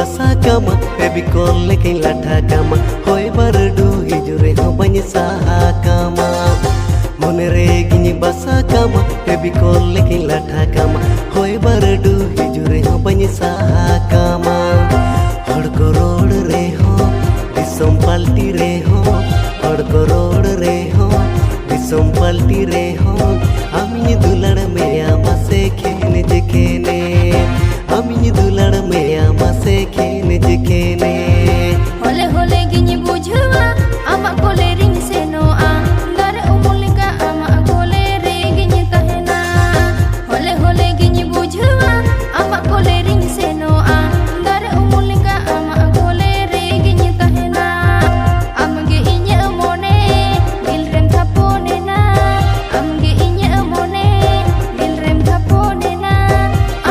basa kama baby call lekin latha kama hoy bardu hijure ho bany saha kama mone re gini basa kama baby call lekin latha kama hoy bardu hijure ho bany saha kama hor ko rod re ho disam palti re ho hor ko rod re ho disam palti re ho ami dular me